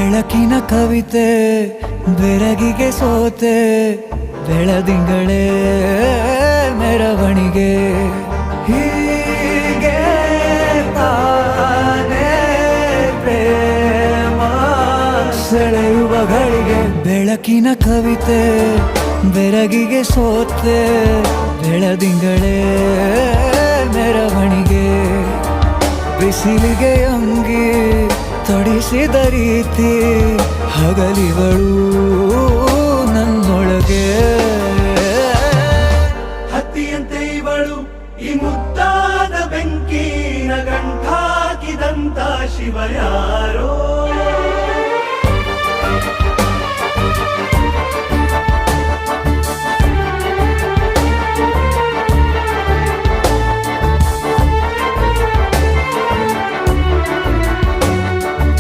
ಬೆಳಕಿನ ಕವಿತೆ ಬೆರಗಿಗೆ ಸೋತೆ ಬೆಳದಿಂಗಳೇ ಮೆರವಣಿಗೆ ಹೀಗೆ ತಾನೇ ಪ್ರೇಮ ಸೆಳೆಯುವ ಗಳಿಗೆ ಬೆಳಕಿನ ಕವಿತೆ ಬೆರಗಿಗೆ ಸೋತೆ ಬೆಳದಿಂಗಳೇ ಮೆರವಣಿಗೆ ಬಿಸಿಲಿಗೆ ಅಂಗಿ ತೊಡಿಸಿದ ರೀತಿ ಹಗಲಿಗಳು ನನ್ನೊಳಗೆ ಹತ್ತಿಯಂತೆ ಇವಳು ಈ ಮುದ್ದಾದ ಬೆಂಕಿನ ಗಂಟಾಕಿದಂತ ಶಿವ ಯಾರೋ